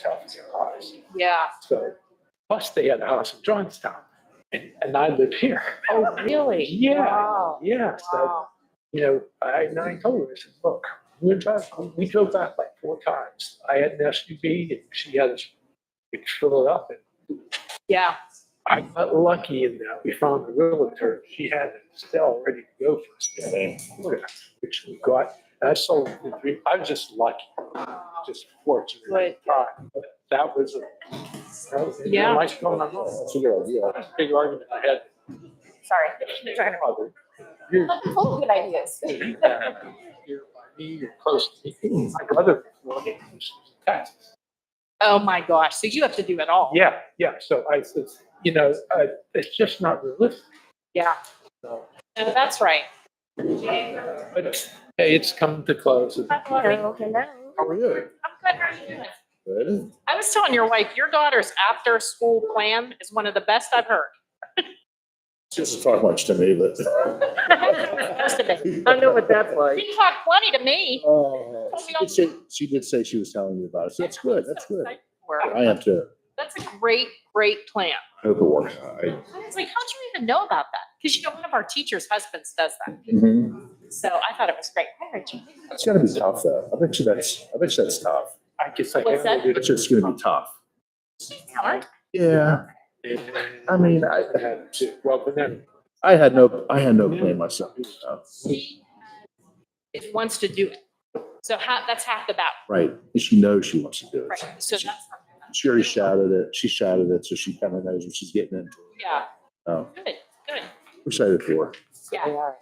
children's healthcare costs. Yeah. So, plus they had a house in Johnstown, and I live here. Oh, really? Yeah, Wow. yeah. So, you know, I told her, I said, look, we drove back like 4 times. I had an SUV and she had we fill it up. And Yeah. I got lucky in that we found a realtor. She had a sale ready to go for us in Florida, which we got. And I sold it in 3. I was just lucky, just fortunate. Good. But that was Yeah. I like going on. That's a good idea. That's a big argument I had. Sorry. You're trying to You're full of good ideas. You're by me, you're close to me. My brother was in Texas. Oh my gosh. So you have to do it all. Yeah, yeah. So I said, you know, it's just not realistic. Yeah. So, No, that's right. but hey, it's coming to close. Hello, hello. How are you? I'm good. How are you doing? Good. I was telling your wife, your daughter's after school plan is one of the best I've heard. She doesn't talk much to me, but. I know what that's like. She talked plenty to me. She did say she was telling you about it. So that's good. That's good. I am too. That's a great, great plan. I hope it works. I was like, how'd you even know about that? Because you know, one of our teachers' husbands does that. So I thought it was great. Hi, Richie. It's gonna be tough though. I bet you that's tough. I guess I What's that? I bet you it's gonna be tough. Howard? Yeah. I mean, Well, but then I had no plan myself. She wants to do it. So that's half the battle. Right. And she knows she wants to do it. Right. So that's, She already shouted it. She shouted it, so she kind of knows what she's getting into. yeah, Oh, good, good. we're excited for her. Yeah.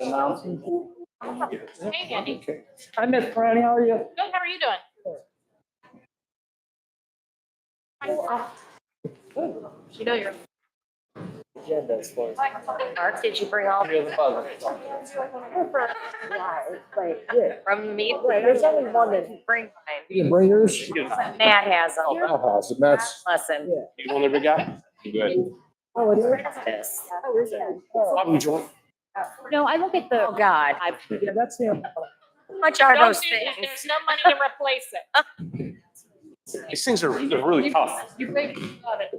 Hey, Andy. Good. Hi, Miss Franny, how are you? How are you doing? You know you're. Agenda's for you. Mark, did you bring all? Here's the buzzer. Yeah, it's like, Yeah. from me, Right, there's only one that can bring mine. You can bring yours? Matt has them. Matt has it. Matt's. Lesson. Yeah. You want the big guy? Good. Oh, it is? Where is this? Oh, is it? Oh, I'm joint. No, I look at the, oh God, yeah, that's him. how much are Don't those do that. things? There's no money to replace it. These things are really tough. You think about it.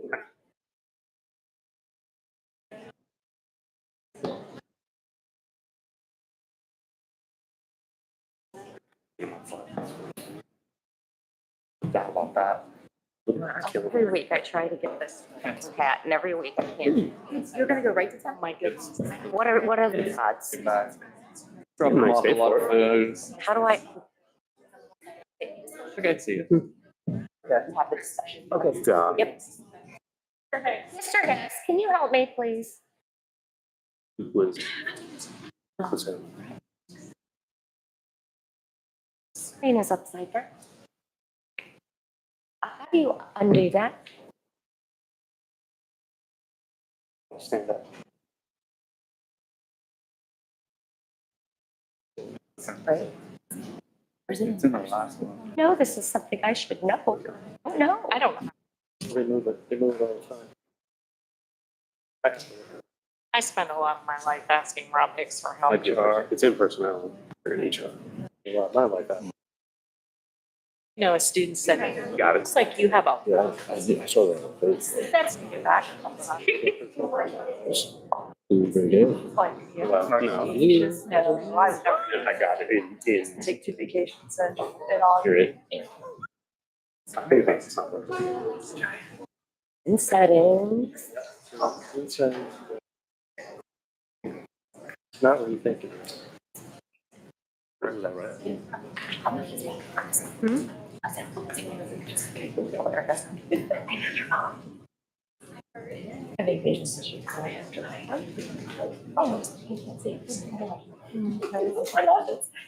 Forgot about that. Every week I try to get this hat and every week I can't. You're gonna go right to town? My goodness. What are the odds? Drop them off a lot of food. How do I? Okay, see you. Have the discussion? Okay. Yep. Mr. Hess, can you help me, please? Screen is upside down. How do you undo that? Stand up. Right? It's in the last one. No, this is something I should know. Oh, no. I don't know. remove it. They move it all the time. I spend a lot of my life asking Rob Hicks for help. It's in personnel. Or in HR. Not like that. You know, a student said, Got it. looks like you have a. Yeah, I saw that on Facebook. That's back. Very good. Like, yeah. Well, no. No, I've never- I got it in. Take 2 vacations and all. You're in. I think that's not working. In settings. It's not what you think it is. Is that right? I think they just should come after. Oh, you can't see it.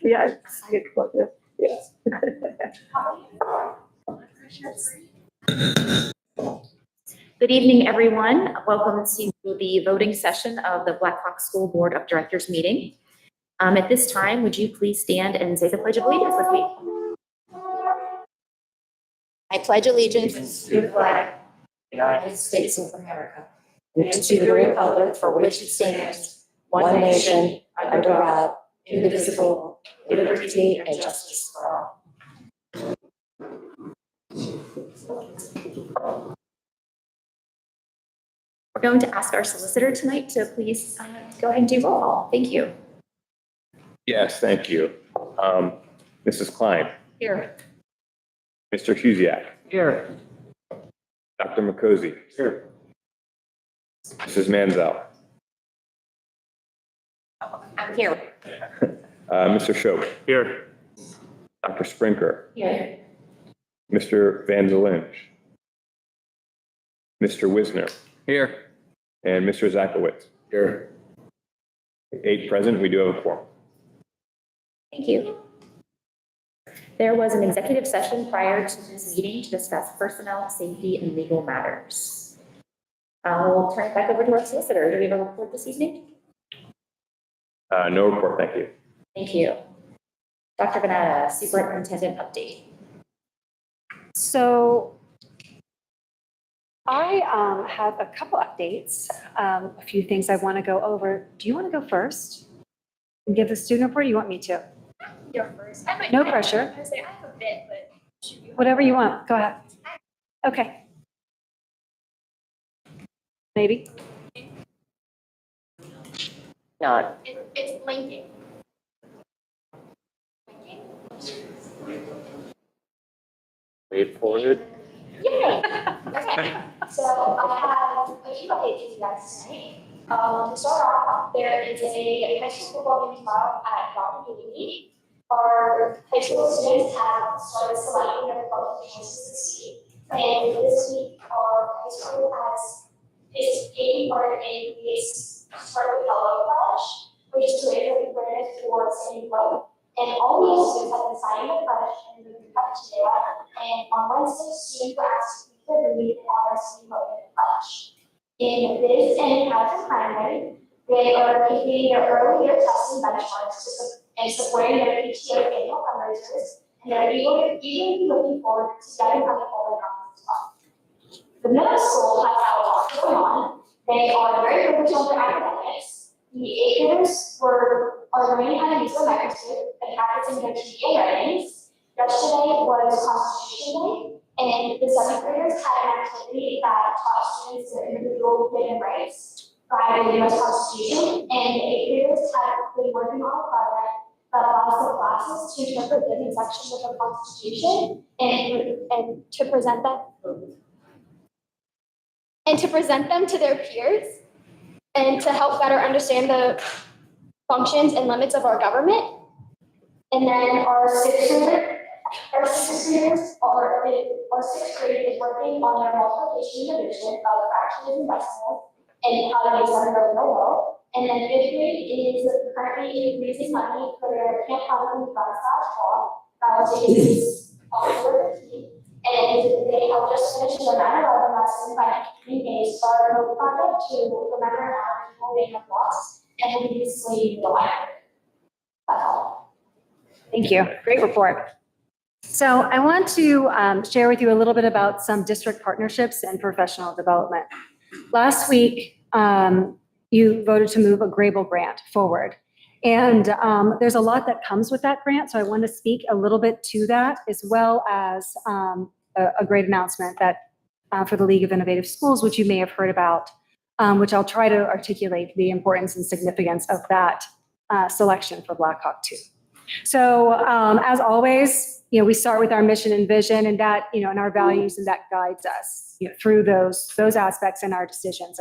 Yeah, I get about this. Yes. Good evening, everyone. Welcome to the voting session of the Blackhawk School Board of Directors meeting. At this time, would you please stand and say the Pledge of Allegiance with me? I pledge allegiance to the flag, United States of America, and to the republic for which it stands, one nation, under God, indivisible, with liberty and justice for all. We're going to ask our solicitor tonight to please go ahead and do roll call. Thank you. Yes, thank you. Mrs. Klein, Here. Mr. Huziak, Here. Dr. Makosi. Here. Mrs. Manzel, I'm here. Mr. Shope. Here. Dr. Sprinker, Here. Mr. Van der Lynch, Mr. Wisner. Here. And Mr. Zakowitz. Here. 8 present, we do have a quorum. Thank you. There was an executive session prior to this meeting to discuss personnel, safety, and legal matters. We'll turn it back over to our solicitor. Do we have a report this evening? No report, thank you. Thank you. Dr. Banata, superintendent update. So I have a couple updates, a few things I want to go over. Do you want to go first and give the student report, or do you want me to? Go first. No pressure. I say I have a bit, but should you? Whatever you want, go ahead. Okay. Maybe? Not. It's linking. Wait for it. Yay! Okay, so I have a few updates to you guys tonight. To start off, there is a high school football game tomorrow at Dr. Community. Our high school students have started selecting their public choices this week. And this week, our high school is taking part in the Start with Hello Pledge, which is to raise awareness towards sending love. And all the students have been signing the pledge and moving up to day. And on Wednesday, students were asked to read and honor sending love in the pledge. In this and Housing Primary, they are completing their early year testing benchmarks and supporting their PTO annual fundraisers, and they're eagerly looking forward to getting on the forward as well. The middle school has had a lot going on. They are very focused on their academics. The 8th graders are learning how to use the microscope and practicing their GPA writings. Yesterday was Constitution Day, and the 7th graders had an activity that taught students their individual human rights by the US Constitution, and the 8th graders had been working on a project that allows the classes to interpret different sections of the Constitution and to present them to their peers and to help better understand the functions and limits of our government. And then our sixth grade is working on their multiplication division of fractions and decimals and how to make them go in the world. And then 5th grade is currently raising money for their Camp Halloween Fun/Fall that was taken October 15th. And they have just finished their 9/11 lesson by completing a Star Code project to remember how people they have lost and previously the library. That's all. Thank you. Great report. So I want to share with you a little bit about some district partnerships and professional development. Last week, you voted to move a Grable grant forward. And there's a lot that comes with that grant, so I want to speak a little bit to that, as well as a great announcement that for the League of Innovative Schools, which you may have heard about, which I'll try to articulate the importance and significance of that selection for Blackhawk 2. So as always, we start with our mission and vision, and that, and our values, and that guides us through those aspects in our decisions.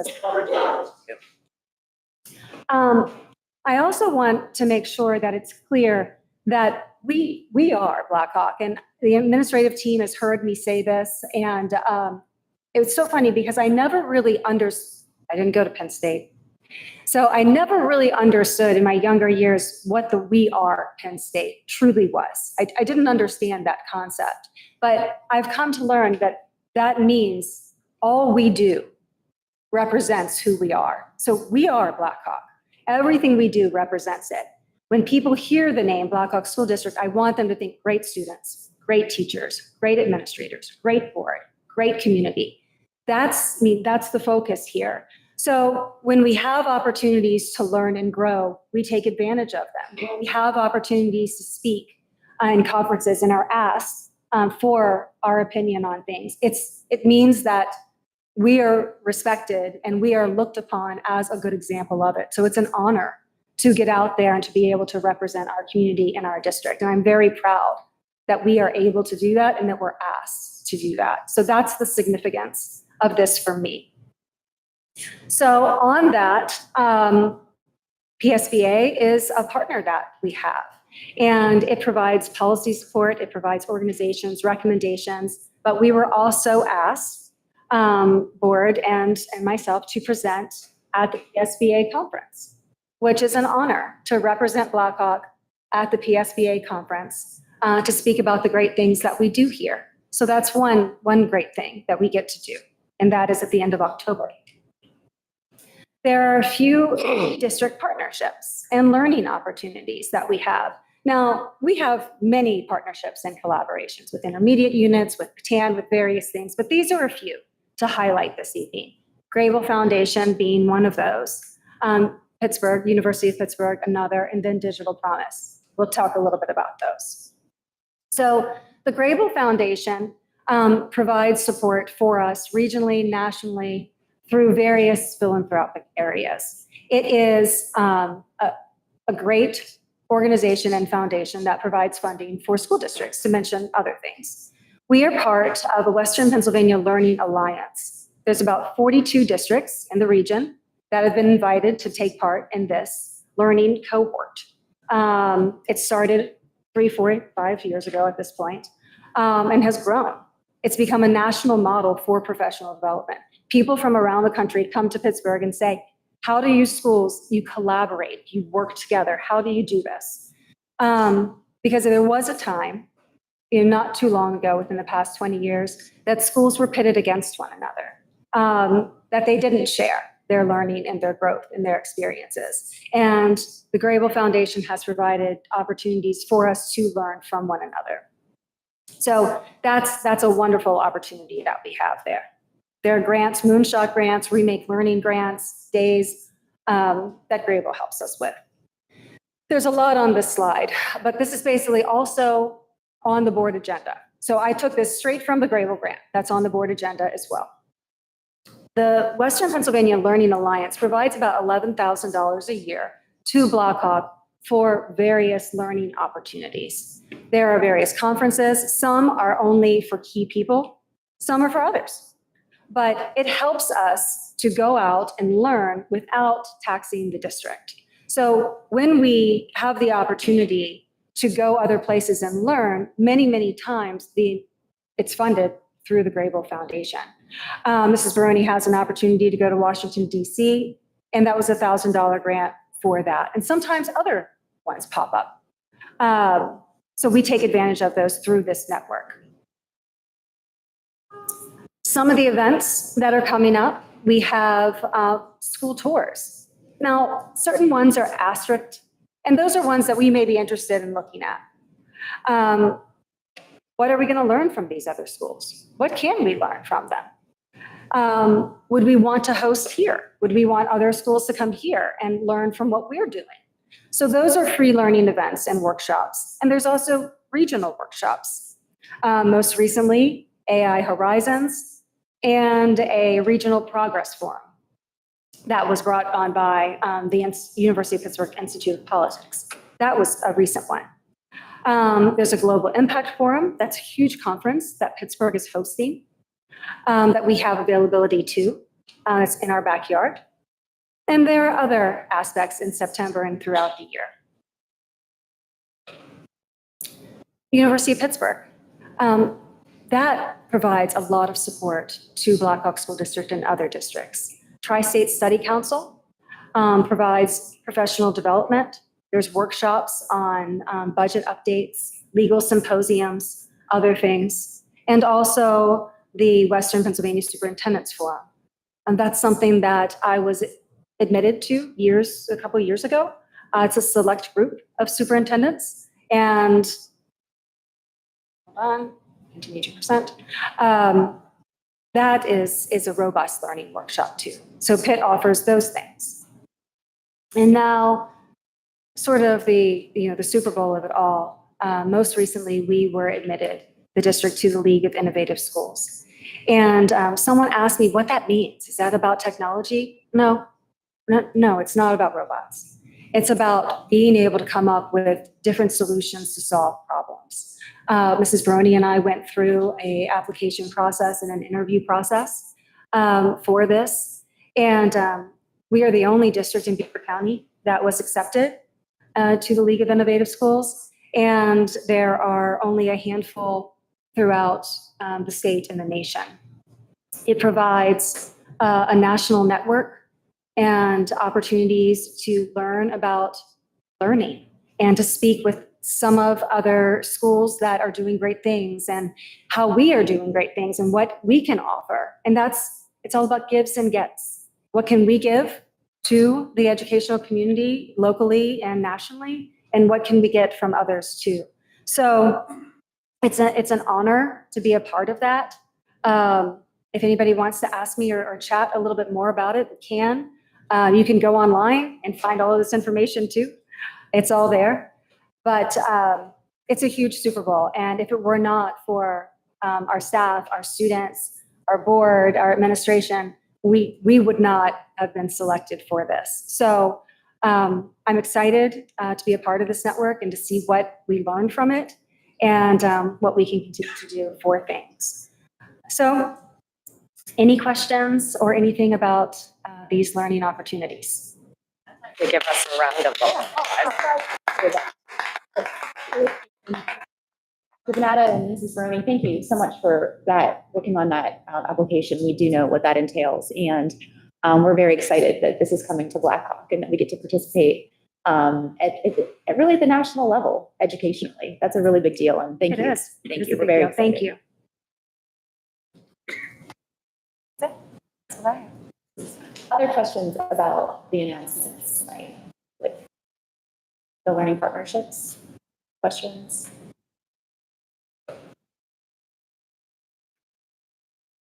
I also want to make sure that it's clear that we are Blackhawk, and the administrative team has heard me say this, and it was so funny because I never really I didn't go to Penn State. So I never really understood in my younger years what the "we are Penn State" truly was. I didn't understand that concept, but I've come to learn that that means all we do represents who we are. So we are Blackhawk. Everything we do represents it. When people hear the name Blackhawk School District, I want them to think great students, great teachers, great administrators, great board, great community. That's the focus here. So when we have opportunities to learn and grow, we take advantage of them. When we have opportunities to speak in conferences and are asked, for our opinion on things. It means that we are respected and we are looked upon as a good example of it. So it's an honor to get out there and to be able to represent our community and our district. And I'm very proud that we are able to do that and that we're asked to do that. So that's the significance of this for me. So on that, PSBA is a partner that we have, and it provides policy support, it provides organizations, recommendations, but we were also asked, board and myself, to present at the PSBA conference, which is an honor to represent Blackhawk at the PSBA conference, to speak about the great things that we do here. So that's one great thing that we get to do, and that is at the end of October. There are a few district partnerships and learning opportunities that we have. Now, we have many partnerships and collaborations with intermediate units, with PTAN, with various things, but these are a few to highlight this evening. Grable Foundation being one of those. Pittsburgh, University of Pittsburgh, another, and then Digital Promise. We'll talk a little bit about those. So the Grable Foundation provides support for us regionally, nationally, through various philanthropic areas. It is a great organization and foundation that provides funding for school districts, to mention other things. We are part of the Western Pennsylvania Learning Alliance. There's about 42 districts in the region that have been invited to take part in this learning cohort. It started 3, 4, 5 years ago at this point, and has grown. It's become a national model for professional development. People from around the country come to Pittsburgh and say, how do you schools, you collaborate, you work together, how do you do this? Because there was a time, not too long ago, within the past 20 years, that schools were pitted against one another, that they didn't share their learning and their growth and their experiences. And the Grable Foundation has provided opportunities for us to learn from one another. So that's a wonderful opportunity that we have there. There are grants, Moonshot grants, Remake Learning grants, days that Grable helps us with. There's a lot on this slide, but this is basically also on the board agenda. So I took this straight from the Grable grant. That's on the board agenda as well. The Western Pennsylvania Learning Alliance provides about $11,000 a year to Blackhawk for various learning opportunities. There are various conferences. Some are only for key people. Some are for others. But it helps us to go out and learn without taxing the district. So when we have the opportunity to go other places and learn, many, many times it's funded through the Grable Foundation. Mrs. Baroni has an opportunity to go to Washington, D.C., and that was a $1,000 grant for that. And sometimes other ones pop up. So we take advantage of those through this network. Some of the events that are coming up, we have school tours. Now, certain ones are asterisked, and those are ones that we may be interested in looking at. What are we going to learn from these other schools? What can we learn from them? Would we want to host here? Would we want other schools to come here and learn from what we're doing? So those are free learning events and workshops. And there's also regional workshops. Most recently, AI Horizons and a regional progress forum that was brought on by the University of Pittsburgh Institute of Politics. That was a recent one. There's a Global Impact Forum. That's a huge conference that Pittsburgh is hosting that we have availability to. It's in our backyard. And there are other aspects in September and throughout the year. University of Pittsburgh. That provides a lot of support to Blackhawk School District and other districts. Tri-State Study Council provides professional development. There's workshops on budget updates, legal symposiums, other things, and also the Western Pennsylvania Superintendent's Forum. And that's something that I was admitted to a couple of years ago. It's a select group of superintendents, and hold on, continue to present. That is a robust learning workshop too. So Pitt offers those things. And now, sort of the Super Bowl of it all. Most recently, we were admitted the district to the League of Innovative Schools. And someone asked me what that means. Is that about technology? No, it's not about robots. It's about being able to come up with different solutions to solve problems. Mrs. Baroni and I went through a application process and an interview process for this. And we are the only district in Beaver County that was accepted to the League of Innovative Schools. And there are only a handful throughout the state and the nation. It provides a national network and opportunities to learn about learning and to speak with some of other schools that are doing great things and how we are doing great things and what we can offer. And it's all about gives and gets. What can we give to the educational community locally and nationally? And what can we get from others too? So it's an honor to be a part of that. If anybody wants to ask me or chat a little bit more about it, we can. You can go online and find all of this information too. It's all there. But it's a huge Super Bowl. And if it were not for our staff, our students, our board, our administration, we would not have been selected for this. So I'm excited to be a part of this network and to see what we learn from it and what we can continue to do for things. So any questions or anything about these learning opportunities? To give us a round of applause. Renata and Mrs. Baroni, thank you so much for that, working on that application. We do know what that entails. And we're very excited that this is coming to Blackhawk and that we get to participate at really the national level educationally. That's a really big deal. And thank It you. is. Thank It is you. a We're big very deal. Thank excited. you. Other questions about the announcements tonight? Like the learning partnerships? Questions? All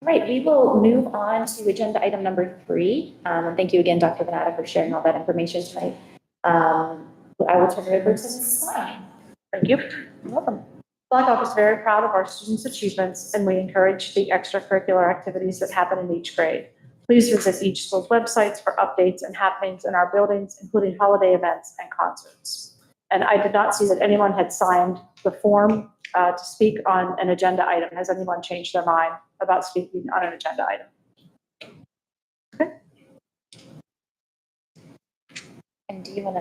right, we will move on to agenda item number 3. And thank you again, Dr. Venata, for sharing all that information tonight. I will turn it over to Mrs. Klein. Thank you. You're welcome. Blackhawk is very proud of our students' achievements, and we encourage the extracurricular activities that happen in each grade. Please visit each school's websites for updates and happenings in our buildings, including holiday events and concerts. And I did not see that anyone had signed the form to speak on an agenda item. Has anyone changed their mind about speaking on an agenda item? Okay. And do you want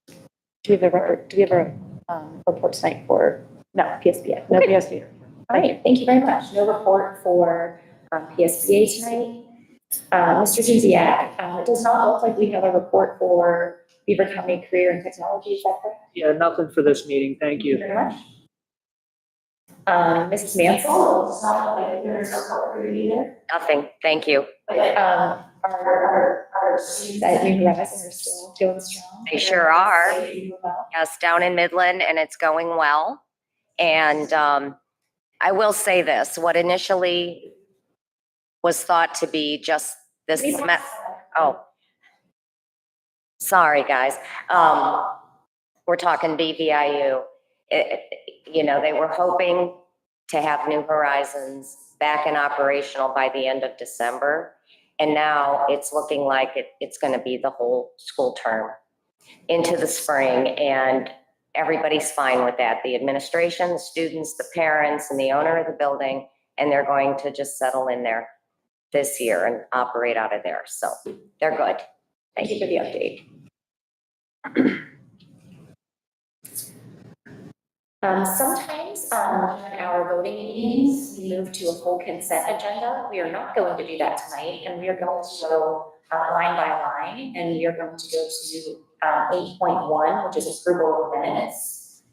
to, do we have a report tonight for No. PSBA? No Okay. PSB. All right, thank you very much. No report for PSBA tonight. Mr. Zuziak, it does not look like we have a report for Beaver County Career and Technology, is that correct? Yeah, nothing for this meeting. Thank you. Thank you very much. Mrs. Mansell, does not look like there's a report for you either. Nothing, thank you. Our students at New Horizon are still going strong. They sure are. Well. Yes, down in Midland, and it's going well. And I will say this, what initially was thought to be just this, sorry, guys. We're talking BVIU. You know, they were hoping to have New Horizons back and operational by the end of December. And now it's looking like it's going to be the whole school term into the spring. And everybody's fine with that. The administration, the students, the parents, and the owner of the building, and they're going to just settle in there this year and operate out of there. So they're good. Thank you for the update. Sometimes on our voting meetings, we move to a full consent agenda. We are not going to do that tonight, and we are going to go line by line, and we are going to go to 8.1, which is approval of minutes.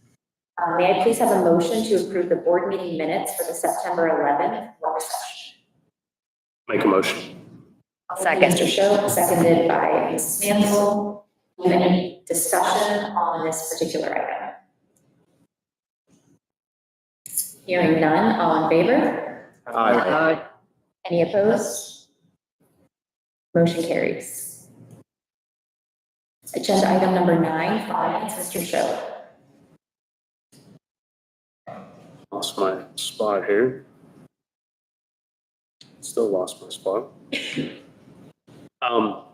May I please have a motion to approve the board meeting minutes for the September 11th work session? Make a motion. Second. Mr. Show, seconded by Ms. Mansell. Do you have any discussion on this particular item? Hearing none, all in favor? Aye. Any opposed? Motion carries. Agenda item number 9, finance, Mr. Show. Lost my spot here. Still lost my spot. Can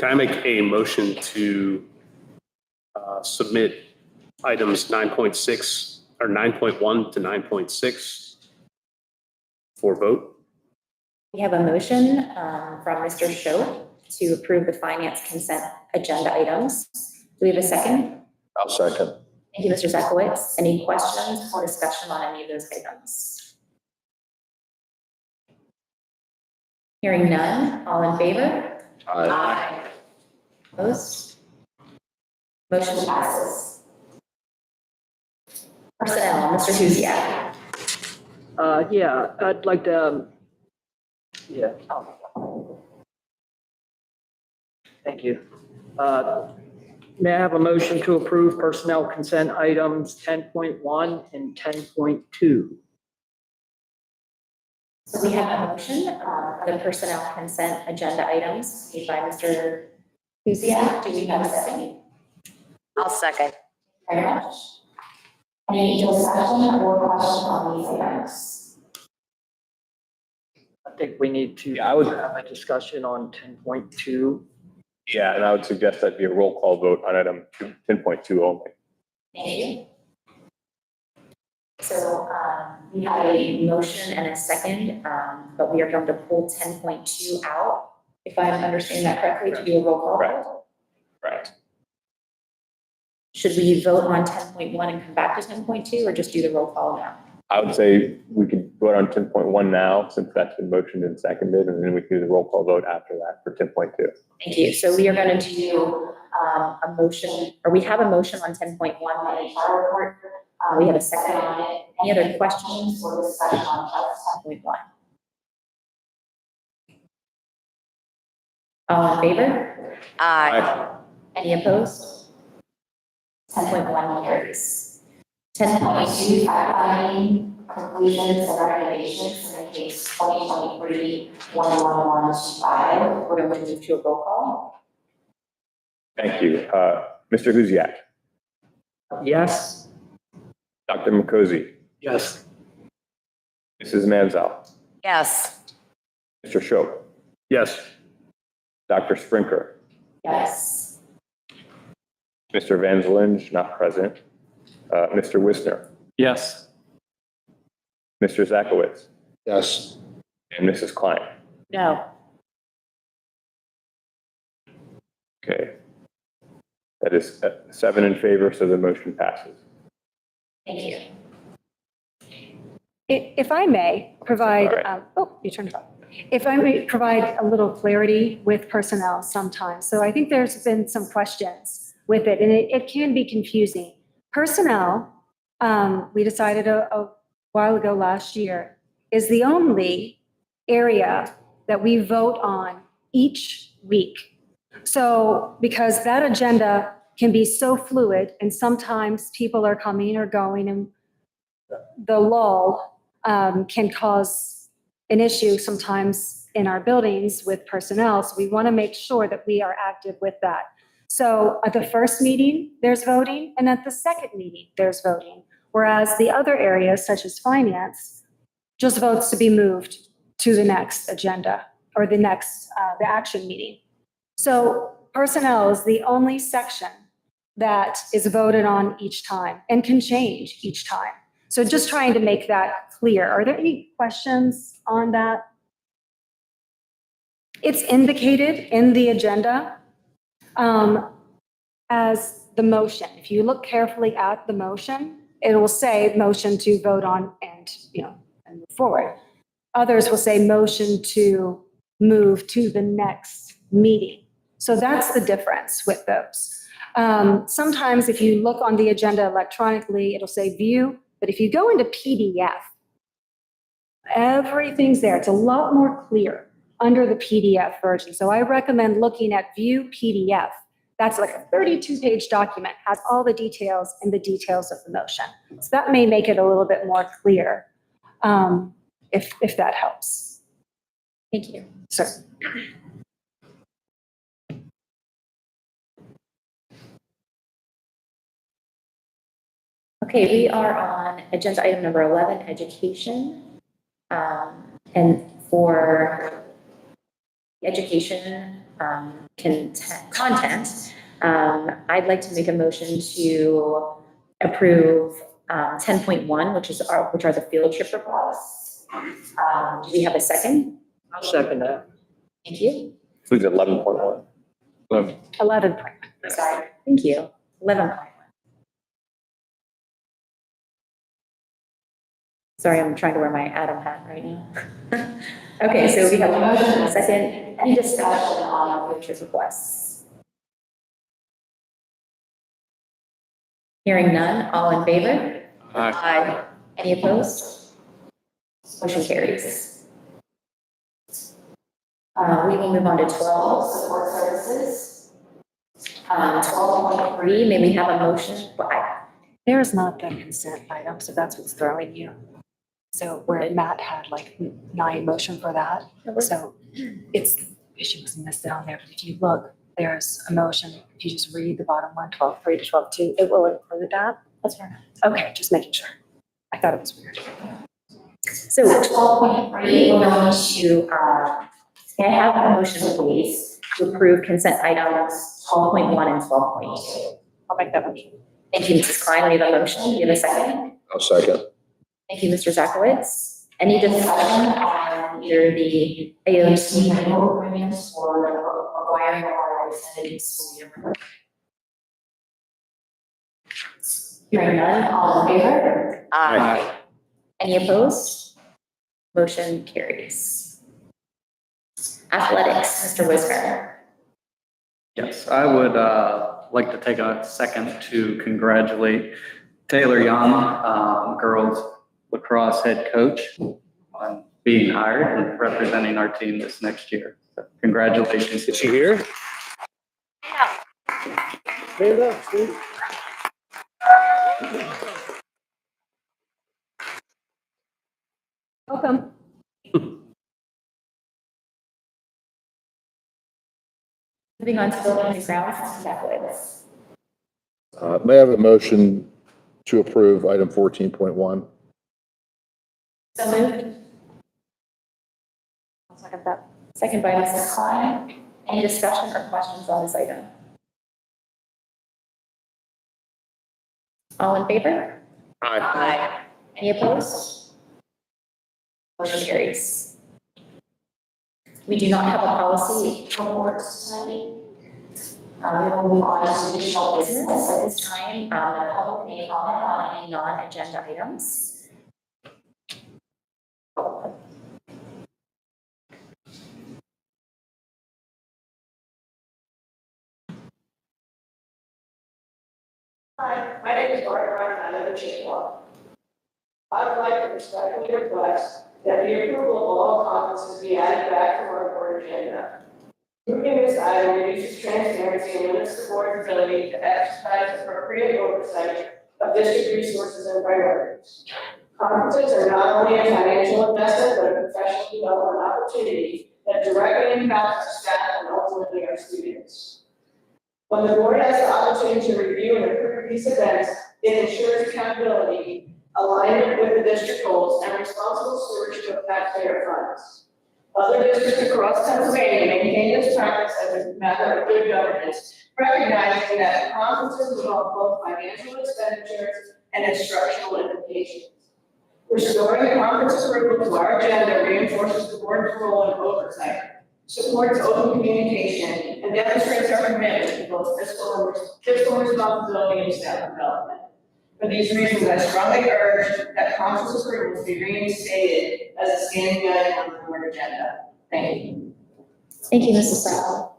I make a motion to submit items 9.6 or 9.1 to 9.6 for vote? We have a motion from Mr. Scho to approve the finance consent agenda items. Do we have a second? I'll second. Thank you, Mr. Zekowitz. Any questions or discussion on any of those items? Hearing none, all in favor? Aye. Opposed? Motion passes. Personnel, Mr. Huziak. Yeah, I'd like to, yeah. Thank you. May I have a motion to approve personnel consent items 10.1 and 10.2? So we have a motion for the personnel consent agenda items made by Mr. Huziak. Do we have a second? I'll second. Very much. Any discussion or question on these items? I think we need to Yeah, I would- have a discussion on 10.2. Yeah, and I would suggest that be a roll call vote on item 10.2 only. Thank you. So we have a motion and a second, but we are going to pull 10.2 out, if I'm understanding that correctly, to do a roll call. Correct. Correct. Should we vote on 10.1 and come back to 10.2 or just do the roll call now? I would say we could vote on 10.1 now, since that's been motioned and seconded, and then we can do the roll call vote after that for 10.2. Thank you. So we are going to do a motion, or we have a motion on 10.1 on the entire report. We have a second on it. Any other questions or discussion on just 10.1? All in favor? Aye. Any opposed? 10.1 carries. 10.2, fact-finding conclusions and recommendations in the case 2023-11125. We're going to move to a roll call. Thank you. Mr. Huziak, Yes? Dr. Makosi, Yes. Mrs. Manzel, Yes. Mr. Schopp. Yes. Dr. Sprinker, Yes. Mr. Van Zelen, not present. Mr. Wisner, Yes. Mr. Zakowitz, Yes. and Mrs. Klein. No. Okay. That is 7 in favor, so the motion passes. Thank you. If I may provide, All right. you turned it off. If I may provide a little clarity with personnel sometimes. So I think there's been some questions with it, and it can be confusing. Personnel, we decided a while ago last year, is the only area that we vote on each week. So because that agenda can be so fluid and sometimes people are coming or going, and the lull can cause an issue sometimes in our buildings with personnel. So we want to make sure that we are active with that. So at the first meeting, there's voting, and at the second meeting, there's voting. Whereas the other areas, such as finance, just votes to be moved to the next agenda or the next, the action meeting. So personnel is the only section that is voted on each time and can change each time. So just trying to make that clear. Are there any questions on that? It's indicated in the agenda as the motion. If you look carefully at the motion, it will say motion to vote on and move forward. Others will say motion to move to the next meeting. So that's the difference with those. Sometimes if you look on the agenda electronically, it'll say view, but if you go into PDF, everything's there. It's a lot more clear under the PDF version. So I recommend looking at view PDF. That's like a 32-page document, has all the details and the details of the motion. So that may make it a little bit more clear, if that helps. Thank you. Sir. Okay, we are on agenda item number 11, education. And for education content, I'd like to make a motion to approve 10.1, which are the field trip requests. Do we have a second? I'll second that. Thank you. Please, 11.1. 11. Sorry, thank you. 11. Sorry, I'm trying to wear my Adam hat right now. Okay, so we have a motion and a second. Any discussion on field trip requests? Hearing none, all in favor? Aye. Any opposed? Motion carries. We will move on to 12, support services. 12.3, may we have a motion? There's not the consent item, so that's what's throwing you. So where Matt had like 9 motion for that, so she was missed on there, but if you look, there's a motion, if you just read the bottom one, 12.3 to 12.2, it will include that. That's fair. Okay, just making sure. I thought it was weird. So 12.3, we're going to, may I have a motion, please, to approve consent items 12.1 and 12.2? I'll make that motion. Thank you, Mrs. Klein. We have a motion. Do you have a second? I'll second. Thank you, Mr. Zakowitz. Any discussion on either the AOC renewal agreements or acquiring our extended school year? Hearing none, all in favor? Aye. Any opposed? Motion carries. Athletics, Mr. Wisner. Yes, I would like to take a second to congratulate Taylor Young, girls lacrosse head coach, on being hired and representing our team this next year. So congratulations. Is she here? Stand up, Steve. Welcome. Moving on to building and grounds, Mr. Zakowitz. May I have a motion to approve item 14.1? So moved. I'll second that. Second by Mrs. Klein. Any discussion or questions on this item? All in favor? Aye. Any opposed? Motion carries. We do not have a policy report tonight. We will move on to additional business at this time. The public may comment on any non-agenda items. Hi, my name is Bart Ryan, I live in Chippewa. I would like to respectfully request that the approval of all conferences be added back to our board agenda. Moving this item reduces transparency and limits the board's ability to exercise appropriate oversight of district resources and priorities. Conferences are not only a financial investment, but a professional development opportunity that directly impacts our staff and ultimately our students. When the board has the opportunity to review and approve these events, it ensures accountability, alignment with the district goals, and responsible stewardship of taxpayer funds. Other districts across Pennsylvania maintain this practice as a matter of good governance, recognizing that conferences involve both financial expenditures and instructional implications. Restoring the conference approval to our agenda reinforces the board's role in oversight, supports open communication, and demonstrates our commitment to both fiscal responsibility and staff development. For these reasons, I strongly urge that conference approvals be reinstated as a standing item on the board agenda. Thank you. Thank you, Mrs. Brown.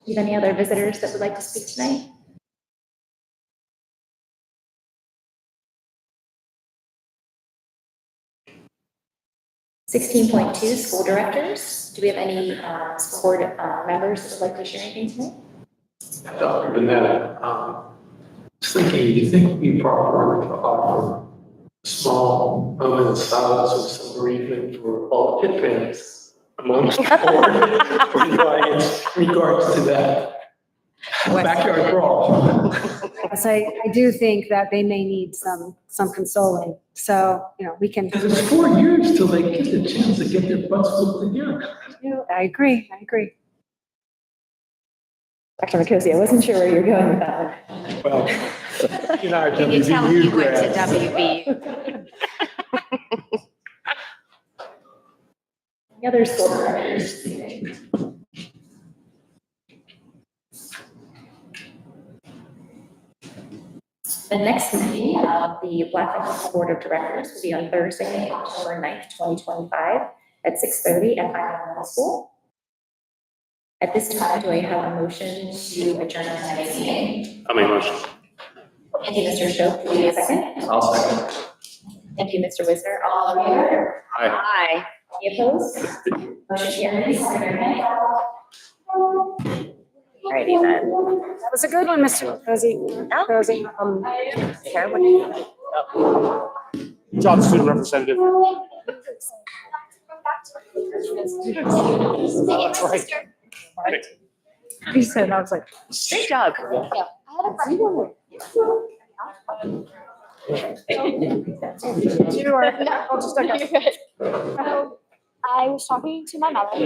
Do you have any other visitors that would like to speak tonight? (16.2) School directors. Do we have any school board members that would like to share anything tonight? Dr. Bennett, I was thinking, do you think it would be proper to offer a small moment of silence or some bereavement for all participants amongst the board or the audience in regards to that? Backyard brawl. Yes, I do think that they may need some consoling. So, we can, Because it's 4 years till they get the chance to get their butts whooped again. I agree. Dr. Makosi, I wasn't sure where you're going with that one. Well, you know, our Can you tell him he WVU went to grads. WVU? Any other school directors? The next meeting of the Blackhawk Board of Directors will be on Thursday, October 9th, 2025 at 6:30 at Highland Middle School. At this time, do I have a motion to adjourn tonight's meeting? I'll make a motion. Thank you, Mr. Shope. Do we have a second? I'll second. Thank you, Mr. Wisner. All in favor? Hi. Any opposed? Motion carries. Have a good night. Alrighty then. That was a good one, Mr. Cozy. Cozy. Karen, what do you think? Job student representative. That's right. He said, I was like, Great job. you are, I'll just, I was talking to my mother. I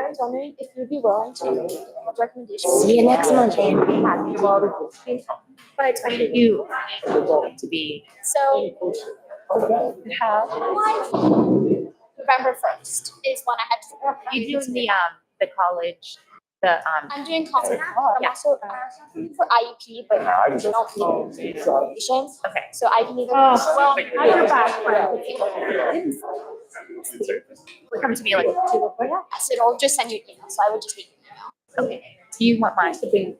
was wondering if you'd be willing to make recommendations. See you next month. But I think you to be. So have November 1st is when I had to. You doing the college, I'm doing college. I'm also for IEP, but I don't need recommendations. Okay. So I can either. well, I have your background. come to me like, Yes, it'll just send you an email. So I would just need. okay, do you want mine to be?